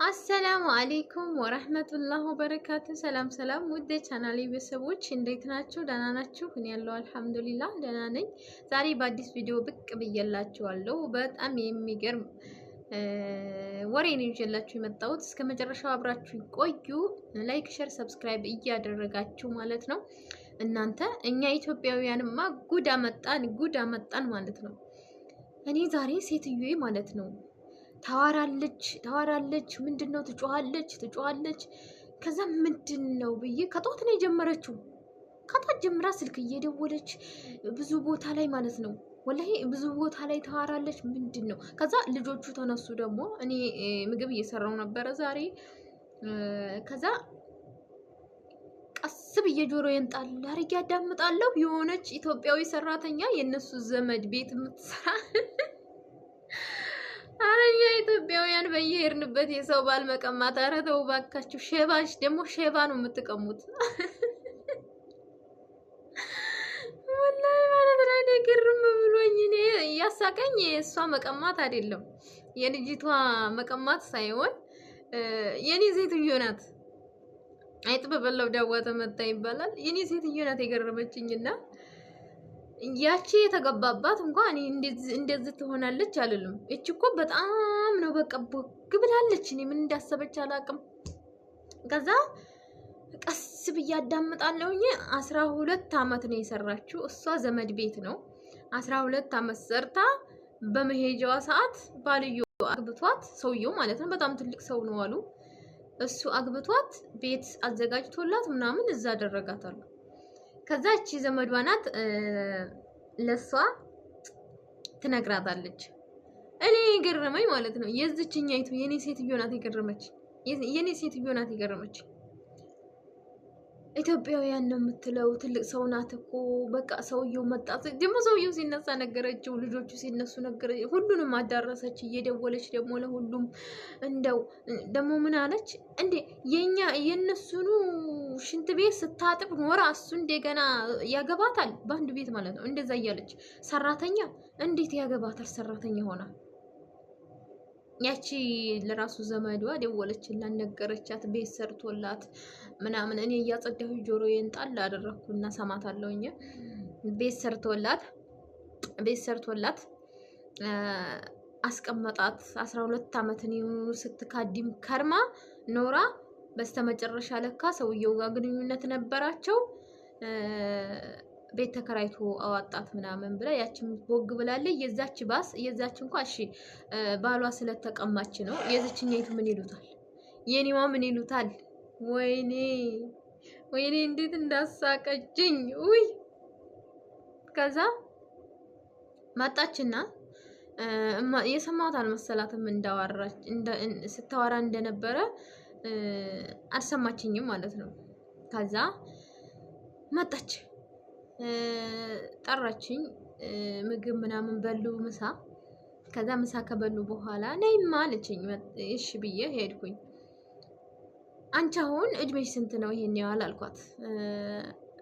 አሰላሙ አሌይኩም ወረህመቱላህ ወበረካቱ። ሰላም ሰላም፣ ውድ ቻናሌ ቤተሰቦች እንዴት ናችሁ? ደህና ናችሁ? እኔ ያለው አልሐምዱሊላህ ደህና ነኝ። ዛሬ በአዲስ ቪዲዮ ብቅ ብዬላችኋለሁ። በጣም የሚገርም ወሬ ነው ይዤላችሁ የመጣሁት። እስከ መጨረሻው አብራችሁ ቆዩ። ላይክ፣ ሸር፣ ሰብስክራይብ እያደረጋችሁ ማለት ነው። እናንተ እኛ ኢትዮጵያውያንማ ጉድ አመጣን ማለት ነው። እኔ ዛሬ ሴትዮዬ ማለት ነው ታወራለች፣ ምንድነው ትጮሃለች። ከዛ ምንድነው ብዬ ከጧት ነው የጀመረችው። ከጧት ጀምራ ስልክ እየደወለች ብዙ ቦታ ላይ ማለት ነው፣ ወላሂ ብዙ ቦታ ላይ ታወራለች። ምንድነው? ከዛ ልጆቹ ተነሱ። ደግሞ እኔ ምግብ እየሰራው ነበረ ዛሬ። ከዛ ቀስ ብዬ ጆሮዬን ጣል አድርጌ ያዳምጣለሁ። የሆነች ኢትዮጵያዊ ሰራተኛ የነሱ ዘመድ ቤት የምትሰራ አረኛ ኢትዮጵያውያን በየሄድንበት የሰው ባል መቀማት። ኧረ ተው እባካችሁ። ሼባሽ ደግሞ ሼባ ነው የምትቀሙት። ወላሂ ማለት ነው። እኔ ግርም ብሎኝ እኔ እያሳቀኝ የእሷ መቀማት አይደለም የልጅቷ መቀማት ሳይሆን የኔ ሴትዮ ናት። አይጥ በበላው ዳዋ ተመታ ይባላል። የኔ ሴትዮ ናት የገረመችኝና ያቺ የተገባባት እንኳን እንደዚህ ትሆናለች አልልም። እቺ እኮ በጣም ነው በቃ ቦግ ብላለች። እኔ ምን እንዳሰበች አላውቅም። ከዛ ቀስ ብዬ አዳምጣለሁኝ። 12 አመት ነው የሰራችው እሷ። ዘመድ ቤት ነው 12 አመት ሰርታ በመሄጃዋ ሰዓት ባልዮ አግብቷት፣ ሰውየው ማለት ነው በጣም ትልቅ ሰው ነው አሉ። እሱ አግብቷት ቤት አዘጋጅቶላት ምናምን እዛ አደረጋታሉ። ከዛ እቺ ዘመዷ ናት ለሷ ትነግራታለች። እኔ የገረመኝ ማለት ነው የዚችኛይቱ የኔ ሴትዮ ናት የገረመች። ኢትዮጵያውያን ነው የምትለው ትልቅ ሰው ናት እኮ በቃ። ሰውየው መጣ ደግሞ ሰውየው ሲነሳ ነገረችው፣ ልጆቹ ሲነሱ ነገረች። ሁሉንም አዳረሰች እየደወለች ደግሞ ለሁሉም። እንደው ደግሞ ምን አለች እንዴ የነሱኑ ሽንት ቤት ስታጥብ ኖራ እሱ እንደገና ያገባታል በአንድ ቤት ማለት ነው። እንደዛ እያለች ሰራተኛ እንዴት ያገባታል ሰራተኛ ሆና። ያቺ ለራሱ ዘመዷ ደወለችላት፣ ነገረቻት፣ ቤት ሰርቶላት ምናምን። እኔ እያጸዳሁ ጆሮዬን ጣል አደረኩና ሰማታለሁኝ። ቤት ሰርቶላት አስቀመጣት። 12 አመት ነው ስትካዲም ከርማ ኖራ። በስተመጨረሻ ለካ ሰውየው ጋር ግንኙነት ነበራቸው። ቤት ተከራይቶ አዋጣት ምናምን ብላ ያቺም ቦግ ብላለች። የዛች ባስ የዛች እንኳን እሺ ባሏ ስለተቀማች ነው። የዚችኛይቱ ምን ይሉታል? የኔዋ ምን ይሉታል? ወይኔ እንዴት እንዳሳቀችኝ! ውይ ከዛ መጣችና የሰማሁት አልመሰላትም ስታወራ እንደነበረ አልሰማችኝም ማለት ነው። ከዛ መጣች ጠራችኝ። ምግብ ምናምን በሉ ምሳ። ከዛ ምሳ ከበሉ በኋላ ነይማ አለችኝ። እሺ ብዬ ሄድኩኝ። አንቺ አሁን እድሜሽ ስንት ነው? ይሄን ያህል አልኳት።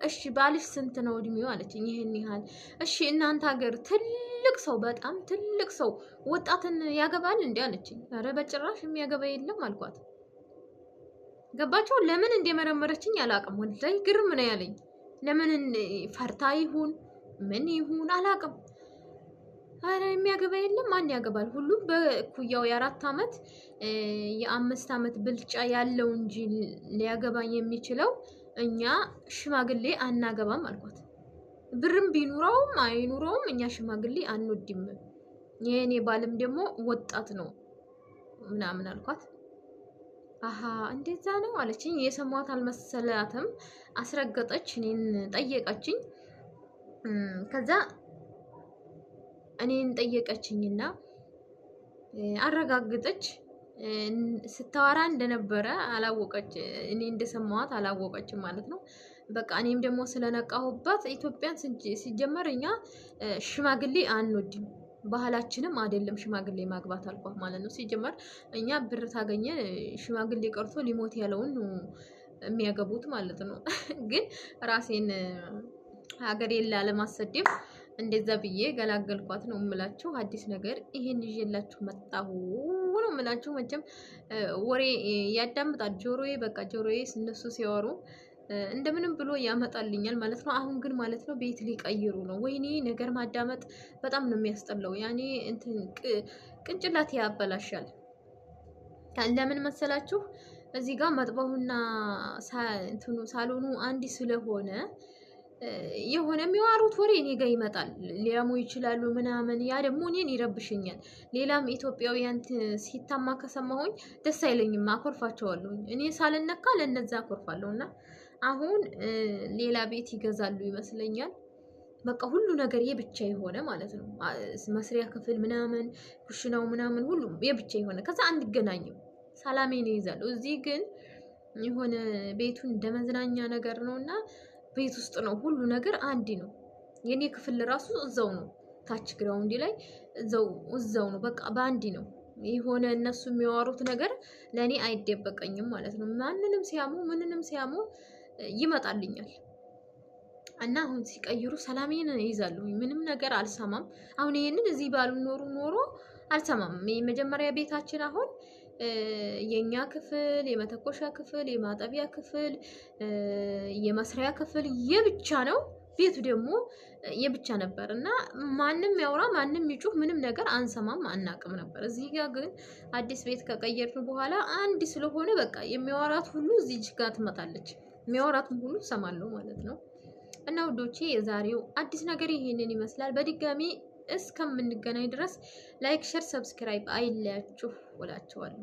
እሺ ባልሽ ስንት ነው እድሜው አለችኝ። ይሄን ያህል። እሺ እናንተ ሀገር ትልቅ ሰው በጣም ትልቅ ሰው ወጣትን ያገባል እንዴ አለችኝ። ኧረ በጭራሽ የሚያገባ የለም አልኳት። ገባቸው። ለምን እንደመረመረችኝ አላውቅም። ወላሂ ግርም ነው ያለኝ። ለምን ፈርታ ይሁን ምን ይሁን አላውቅም። አረ የሚያገባ የለም። ማን ያገባል? ሁሉም በኩያው የ4 አመት የ5 አመት ብልጫ ያለው እንጂ ሊያገባኝ የሚችለው እኛ ሽማግሌ አናገባም አልኳት። ብርም ቢኑረውም አይኑረውም እኛ ሽማግሌ አንወድም። የኔ ባልም ደግሞ ወጣት ነው ምናምን አልኳት። አሀ እንደዛ ነው አለችኝ። የሰማት አልመሰላትም። አስረገጠች። እኔን ጠየቀችኝ። ከዛ እኔን ጠየቀችኝና አረጋግጠች። ስታወራ እንደነበረ አላወቀች። እኔ እንደሰማዋት አላወቀችም ማለት ነው። በቃ እኔም ደግሞ ስለነቃሁባት ኢትዮጵያን ሲጀመር እኛ ሽማግሌ አንወድም፣ ባህላችንም አይደለም ሽማግሌ ማግባት አልኳት ማለት ነው። ሲጀመር እኛ ብር ታገኘ ሽማግሌ ቀርቶ ሊሞት ያለውን የሚያገቡት ማለት ነው። ግን ራሴን ሀገሬን ላለማሰደብ እንደዛ ብዬ ገላገልኳት ነው የምላችሁ። አዲስ ነገር ይሄን ይዤላችሁ መጣሁ ነው የምላችሁ። መቼም ወሬ ያዳምጣል ጆሮዬ፣ በቃ ጆሮዬ እነሱ ሲያወሩ እንደምንም ብሎ ያመጣልኛል ማለት ነው። አሁን ግን ማለት ነው ቤት ሊቀይሩ ነው። ወይኔ ነገር ማዳመጥ በጣም ነው የሚያስጠላው። ያኔ እንትን ቅንጭላት ያበላሻል። ለምን መሰላችሁ? እዚህ ጋር መጥበውና እንትኑ ሳሎኑ አንድ ስለሆነ የሆነ የሚዋሩት ወሬ እኔ ጋር ይመጣል። ሊያሙ ይችላሉ ምናምን፣ ያ ደግሞ እኔን ይረብሽኛል። ሌላም ኢትዮጵያውያን ሲታማ ከሰማሁኝ ደስ አይለኝም፣ አኮርፋቸዋለሁ። እኔ ሳልነካ ለነዛ አኮርፋለሁ። እና አሁን ሌላ ቤት ይገዛሉ ይመስለኛል። በቃ ሁሉ ነገር የብቻ የሆነ ማለት ነው። መስሪያ ክፍል ምናምን፣ ኩሽናው ምናምን ሁሉም የብቻ የሆነ ከዛ አንገናኝም፣ ሰላሜን ይይዛሉ። እዚህ ግን የሆነ ቤቱን እንደ መዝናኛ ነገር ነውና ቤት ውስጥ ነው ሁሉ ነገር አንድ ነው። የኔ ክፍል ራሱ እዛው ነው፣ ታች ግራውንድ ላይ እዛው ነው። በቃ በአንድ ነው የሆነ እነሱ የሚያወሩት ነገር ለኔ አይደበቀኝም ማለት ነው። ማንንም ሲያሙ ምንንም ሲያሙ ይመጣልኛል። እና አሁን ሲቀይሩ ሰላሜን ይይዛሉ። ምንም ነገር አልሰማም። አሁን ይሄንን እዚህ ባሉ ኖሮ አልሰማም። የመጀመሪያ ቤታችን አሁን የኛ ክፍል፣ የመተኮሻ ክፍል፣ የማጠቢያ ክፍል፣ የመስሪያ ክፍል የብቻ ነው። ቤቱ ደግሞ የብቻ ነበር እና ማንም ያውራ ማንም ይጩህ ምንም ነገር አንሰማም አናቅም ነበር። እዚህ ጋር ግን አዲስ ቤት ከቀየርን በኋላ አንድ ስለሆነ በቃ የሚያወራት ሁሉ እዚህ ጋር ትመጣለች። የሚያወራትን ሁሉ እሰማለሁ ማለት ነው። እና ውዶቼ የዛሬው አዲስ ነገር ይሄንን ይመስላል። በድጋሚ እስከምንገናኝ ድረስ ላይክ፣ ሼር፣ ሰብስክራይብ አይለያችሁ እላችኋለሁ።